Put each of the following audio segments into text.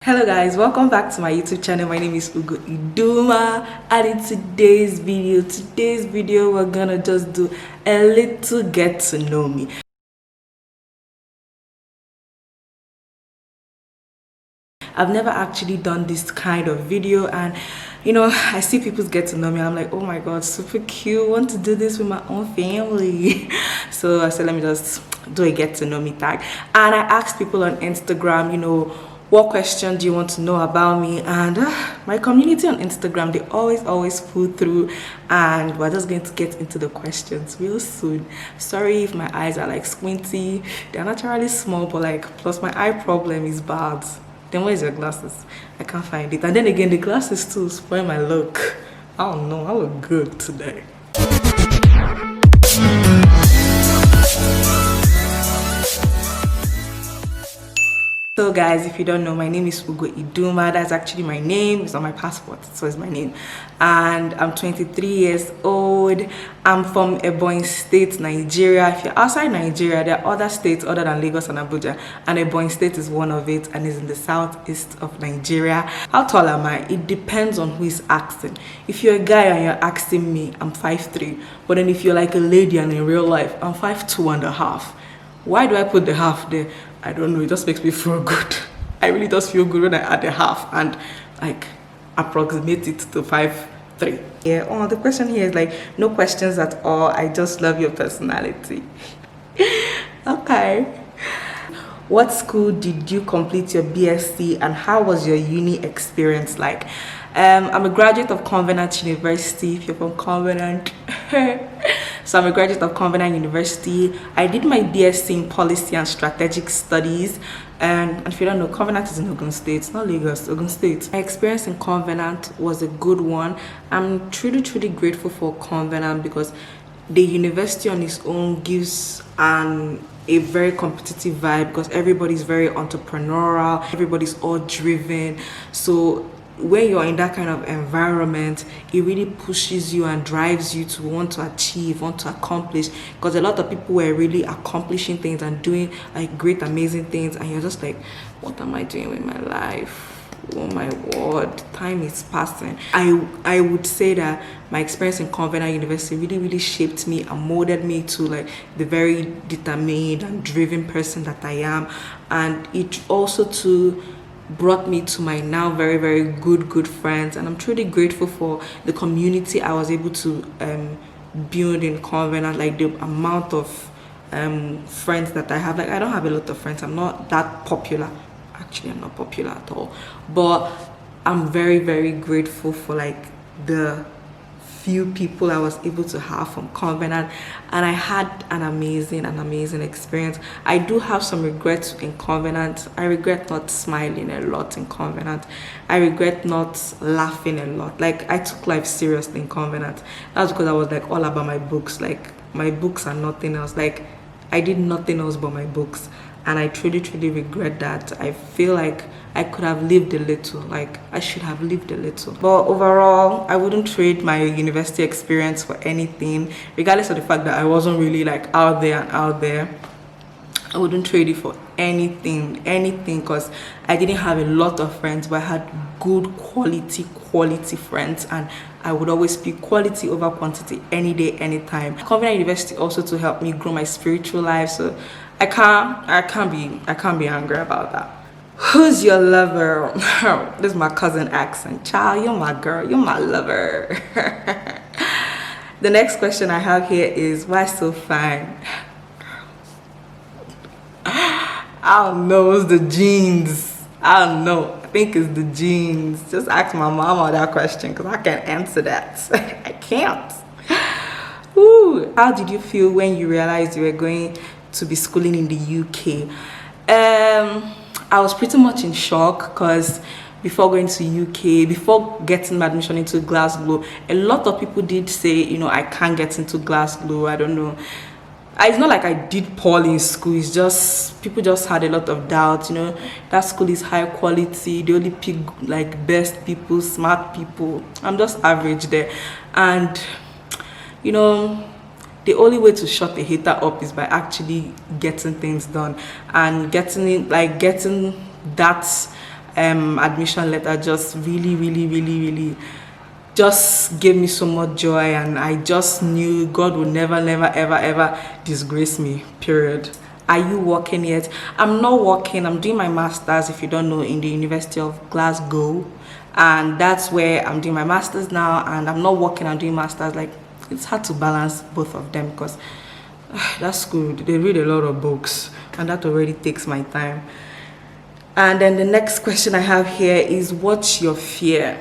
Hello guys, welcome back to my YouTube channel. My name is Iduma, and in today's video we're gonna just do a little get to know me. I've never actually done this kind of video, and I see people get to know me. I'm like, oh my god, super cute, want to do this with my own family. So I said, let me just do a get to know me tag, and I asked people on Instagram, what question do you want to know about me? And my community on Instagram, they always pull through, and we're just going to get into the questions real soon. Sorry if my eyes are like squinty, they're naturally small, but plus my eye problem is bad. Then where's your glasses? I can't find it. And then again, the glasses too spoil my look. I don't know, I look good today. So guys, if you don't know, my name is Iduma. That's actually my name. It's on my passport, so it's my name. And I'm 23 years old. I'm from Ebonyi State, Nigeria. If you're outside Nigeria, there are other states other than Lagos and Abuja, and Ebonyi State is one of it, and is in the southeast of Nigeria. How tall am I? It depends on who is asking. If you're a guy and you're asking me, I'm 5'3". But then if you're like a lady and in real life, I'm 5'2.5". Why do I put the half there? I don't know, it just makes me feel good. I really just feel good when I add the half and approximate it to 5'3". Yeah, the question here is no questions at all. I just love your personality. Okay. What school did you complete your BSc, and how was your uni experience like? I'm a graduate of Covenant University, if you're from Covenant. So I'm a graduate of Covenant University. I did my BSc in Policy and Strategic Studies. And if you don't know, Covenant is in Ogun State, not Lagos, Ogun State. My experience in Covenant was a good one. I'm truly grateful for Covenant because the university on its own gives a very competitive vibe because everybody's very entrepreneurial, everybody's all driven. So when you're in that kind of environment, it really pushes you and drives you to want to achieve, want to accomplish, because a lot of people were really accomplishing things and doing great amazing things, and you're just like, what am I doing with my life? Oh my word, time is passing. I would say that my experience in Covenant University really shaped me and molded me to the very determined and driven person that I am, and it also brought me to my now very good friends, and I'm truly grateful for the community I was able to build in Covenant, the amount of friends that I have. I don't have a lot of friends, I'm not that popular. Actually, I'm not popular at all, but I'm very grateful for the few people I was able to have from Covenant, and I had an amazing experience. I do have some regrets in Covenant. I regret not smiling a lot in Covenant. I regret not laughing a lot. I took life seriously in Covenant. That's because I was all about my books. My books are nothing else. I did nothing else but my books, and I truly regret that. I feel like I could have lived a little, I should have lived a little. But overall, I wouldn't trade my university experience for anything, regardless of the fact that I wasn't really out there. I wouldn't trade it for anything, because I didn't have a lot of friends, but I had good quality friends, and I would always pick quality over quantity any day, anytime. Covenant University also to help me grow my spiritual life, so I can't be angry about that. Who's your lover? This is my cousin accent. Child, you're my girl, you're my lover. The next question I have here is, why so fine? I don't know, it's the jeans. I don't know, I think it's the jeans. Just ask my mama that question, because I can't answer that. I can't. Ooh, how did you feel when you realized you were going to be schooling in the UK? I was pretty much in shock, because before going to UK, before getting my admission into Glasgow, a lot of people did say, I can't get into Glasgow. I don't know. It's not like I did poorly in school. It's just people just had a lot of doubt. That school is high quality. They only pick best people, smart people. I'm just average there, and the only way to shut a hater up is by actually getting things done and getting that admission letter just really just gave me so much joy, and I just knew God would never ever disgrace me, period. Are you working yet? I'm not working. I'm doing my master's, if you don't know, in the University of Glasgow, and that's where I'm doing my master's now. And I'm not working, I'm doing master's. Like, it's hard to balance both of them because that's school, they read a lot of books, and that already takes my time. And then the next question I have here is, what's your fear?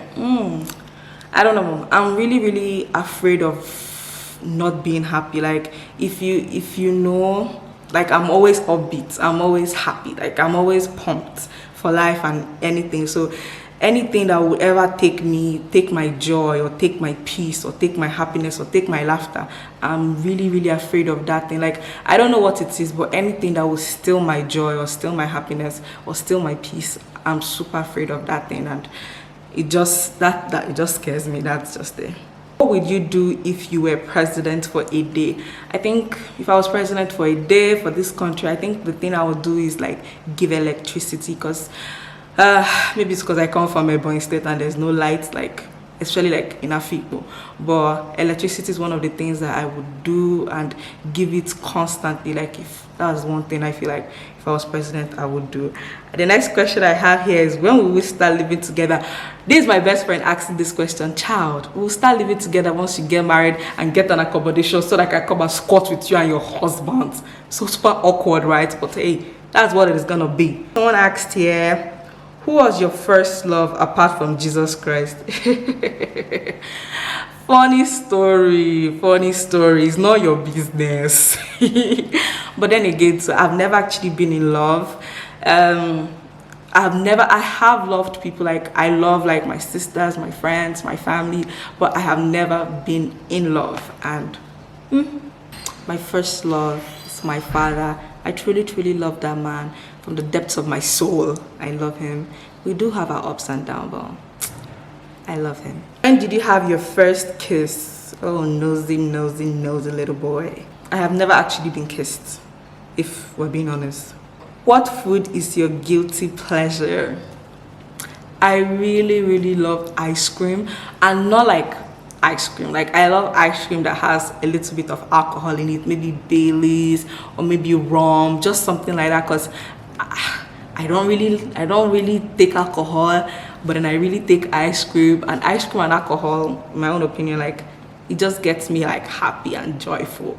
I don't know. I'm really afraid of not being happy. Like, if you know, like, I'm always upbeat, I'm always happy, like, I'm always pumped for life and anything. So anything that would ever take my joy, or take my peace, or take my happiness, or take my laughter, I'm really afraid of that thing. Like, I don't know what it is, but anything that will steal my joy, or steal my happiness, or steal my peace, I'm super afraid of that thing. And it just it just scares me. That's just it. What would you do if you were president for a day? I think if I was president for a day for this country, I think the thing I would do is like give electricity, because maybe it's because I come from a Ebonyi state and there's no lights, like, especially like in Afikpo. But electricity is one of the things that I would do, and give it constantly. Like, if that's one thing I feel like if I was president I would do. The next question I have here is, when will we start living together? This is my best friend asking this question. Child, we'll start living together once you get married and get an accommodation, so that I can come and squat with you and your husband. So super awkward, right? But hey, that's what it is gonna be. Someone asked here, who was your first love apart from Jesus Christ? Funny story. It's not your business. But then again, so I've never actually been in love. I have loved people. Like, I love like my sisters, my friends, my family, but I have never been in love. And my first love is my father. I truly love that man from the depths of my soul. I love him. We do have our ups and downs, but I love him. When did you have your first kiss? Oh, nosy little boy. I have never actually been kissed, if we're being honest. What food is your guilty pleasure? I really love ice cream, and not like ice cream. Like, I love ice cream that has a little bit of alcohol in it, maybe Baileys or maybe rum, just something like that. Because I don't really take alcohol, but then I really take ice cream. And ice cream and alcohol, in my own opinion, like, it just gets me like happy and joyful.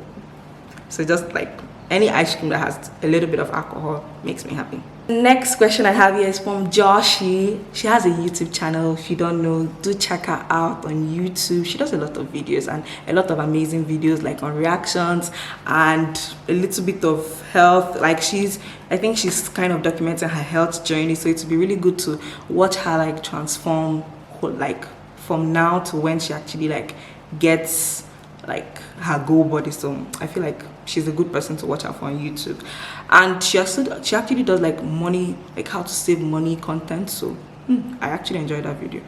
So just like any ice cream that has a little bit of alcohol makes me happy. Next question I have here is from Joshi. She has a YouTube channel. If you don't know, do check her out on YouTube. She does a lot of videos, and a lot of amazing videos, like on reactions and a little bit of health. Like, I think she's kind of documenting her health journey, so it would be really good to watch her like transform, like, from now to when she actually like gets like her goal body. So I feel like she's a good person to watch out for on YouTube. And she actually does like money, like how to save money content. So I actually enjoyed that video.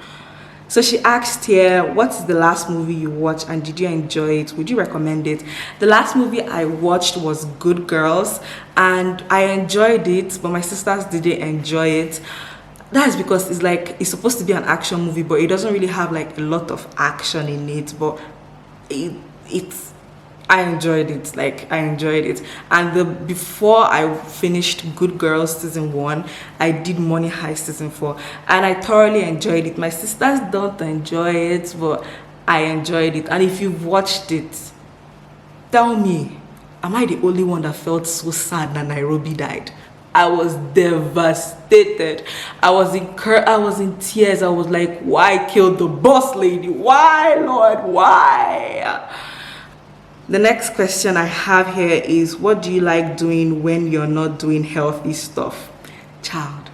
So she asked here, what's the last movie you watched and did you enjoy it? Would you recommend it? The last movie I watched was Good Girls, and I enjoyed it, but my sisters didn't enjoy it. That's because it's supposed to be an action movie, but it doesn't really have like a lot of action in it. But I enjoyed it. Like, I enjoyed it. And before I finished Good Girls season 1, I did Money Heist season 4, and I thoroughly enjoyed it. My sisters don't enjoy it, but I enjoyed it. And if you've watched it, tell me, am I the only one that felt so sad that Nairobi died? I was devastated. I was in tears. I was like, why kill the boss lady? Why, Lord? Why? The next question I have here is, what do you like doing when you're not doing healthy stuff? Child,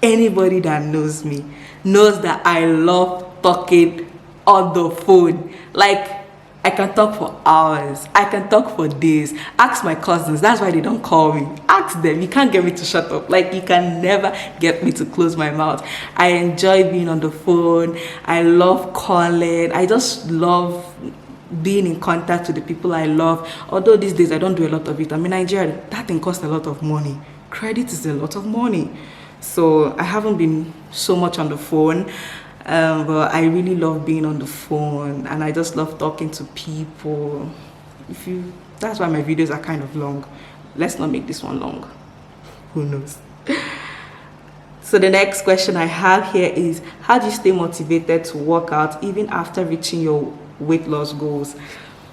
anybody that knows me knows that I love talking on the phone. Like, I can talk for hours. I can talk for days. Ask my cousins. That's why they don't call me. Ask them. You can't get me to shut up. Like, you can never get me to close my mouth. I enjoy being on the phone. I love calling. I just love being in contact with the people I love. Although these days I don't do a lot of it. I'm in Nigeria. That thing costs a lot of money. Credit is a lot of money. so I haven't been so much on the phone. But I really love being on the phone, and I just love talking to people. That's why my videos are kind of long. Let's not make this one long. Who knows? So the next question I have here is, how do you stay motivated to work out even after reaching your weight loss goals?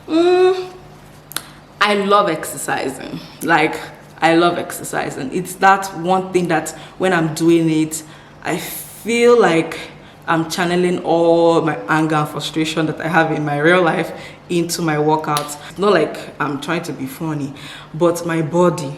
I love exercising. Like, I love exercising. It's that one thing that when I'm doing it, I feel like I'm channeling all my anger and frustration that I have in my real life into my workouts. It's not like I'm trying to be funny, but my body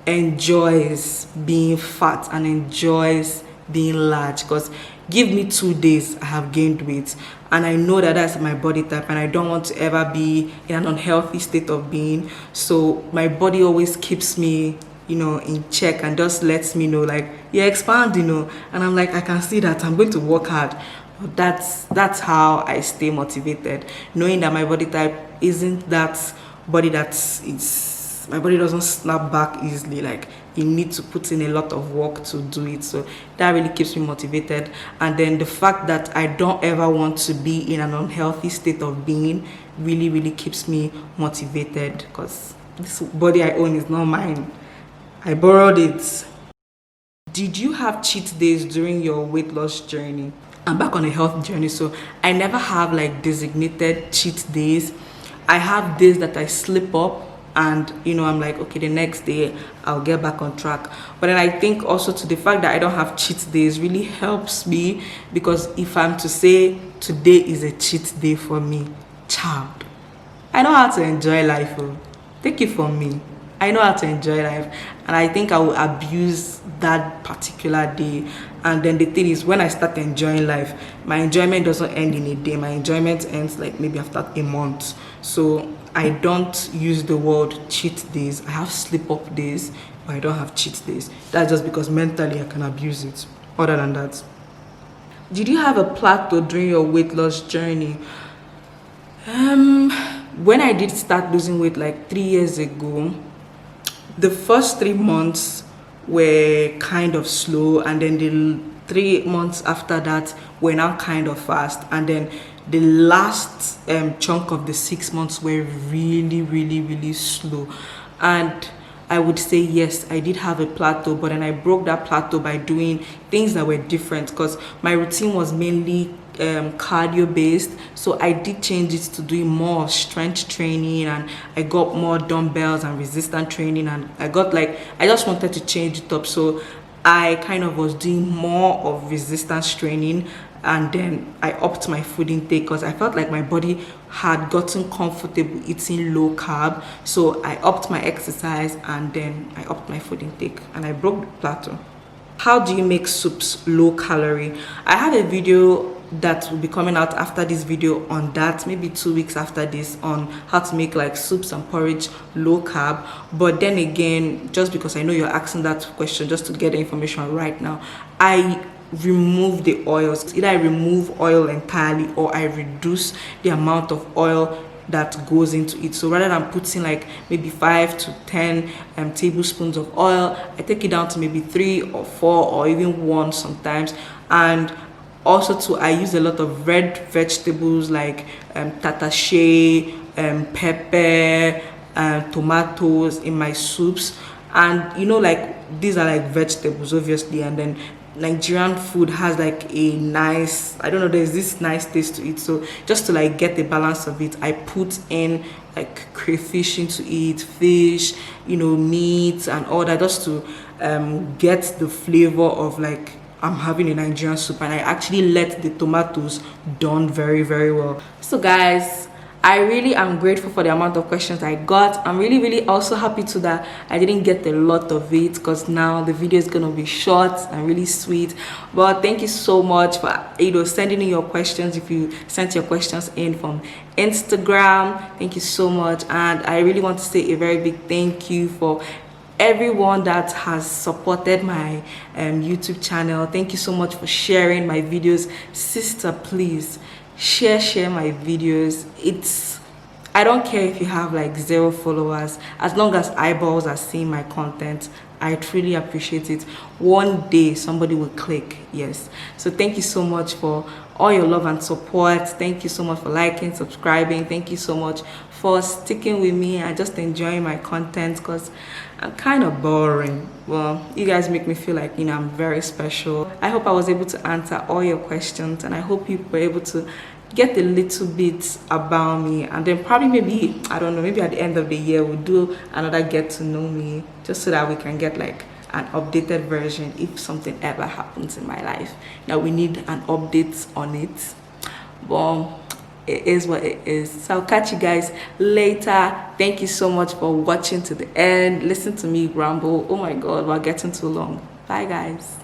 enjoys being fat and enjoys being large, because give me 2 days I have gained weight, and I know that that's my body type, and I don't want to ever be in an unhealthy state of being. So my body always keeps me, you know, in check, and just lets me know, like, yeah, expand, you know. And I'm like, I can see that I'm going to work hard. But that's how I stay motivated, knowing that my body type isn't that body my body doesn't snap back easily. Like, you need to put in a lot of work to do it. So that really keeps me motivated. And then the fact that I don't ever want to be in an unhealthy state of being really keeps me motivated, because this body I own is not mine. I borrowed it. Did you have cheat days during your weight loss journey? I'm back on a health journey, so I never have like designated cheat days. I have days that I slip up, and you know, I'm like, okay, the next day I'll get back on track. But then I think also to the fact that I don't have cheat days really helps me, because if I'm to say today is a cheat day for me, child, I know how to enjoy life. Oh. Take it from me, I know how to enjoy life, and I think I will abuse that particular day. And then the thing is, when I start enjoying life, my enjoyment doesn't end in a day. My enjoyment ends like maybe after a month. So I don't use the word cheat days. I have slip up days, but I don't have cheat days. That's just because mentally I can abuse it. Other than that, did you have a plateau during your weight loss journey? When I did start losing weight like 3 years ago, the first 3 months were kind of slow, and then the 3 months after that were now kind of fast, and then the last chunk of the 6 months were really slow. And I would say yes, I did have a plateau, but then I broke that plateau by doing things that were different, because my routine was mainly cardio based. So I did change it to doing more strength training, and I got more dumbbells and resistance training, and I just wanted to change it up. So I kind of was doing more of resistance training, and then I upped my food intake, because I felt like my body had gotten comfortable eating low carb. So I upped my exercise, and then I upped my food intake, and I broke the plateau. How do you make soups low calorie? I have a video that will be coming out after this video on that, maybe 2 weeks after this, on how to make like soups and porridge low carb. But then again, just because I know you're asking that question, just to get the information right now, I remove the oils. Either I remove oil entirely, or I reduce the amount of oil that goes into it. So rather than putting like maybe 5 to 10 tablespoons of oil, I take it down to maybe 3 or 4 or even 1 sometimes. And also too, I use a lot of red vegetables like tatashe, pepper, tomatoes in my soups. And you know, like, these are like vegetables obviously, and then Nigerian food has like a nice, I don't know, there's this nice taste to it. So just to like get the balance of it, I put in like crayfish into it, fish, you know, meat and all that, just to get the flavor of like I'm having a Nigerian soup. And I actually let the tomatoes done very well. So guys, I really am grateful for the amount of questions I got. I'm really also happy too that I didn't get a lot of it, because now the video is gonna be short and really sweet. But thank you so much for sending in your questions. If you sent your questions in from Instagram, thank you so much. And I really want to say a very big thank you for everyone that has supported my YouTube channel. Thank you so much for sharing my videos. Sister, please share my videos. I don't care if you have like 0 followers, as long as eyeballs are seeing my content, I truly appreciate it. One day somebody will click. Yes. So thank you so much for all your love and support. Thank you so much for liking, subscribing. Thank you so much for sticking with me and just enjoying my content, because I'm kind of boring. Well, you guys make me feel like, you know, I'm very special. I hope I was able to answer all your questions, and I hope you were able to get a little bit about me. And then probably, maybe, I don't know, maybe at the end of the year we'll do another get to know me, just so that we can get like an updated version if something ever happens in my life. Now we need an update on it. Well, it is what it is. So I'll catch you guys later. Thank you so much for watching to the end. Listen to me ramble. Oh my god, we're getting too long. Bye guys.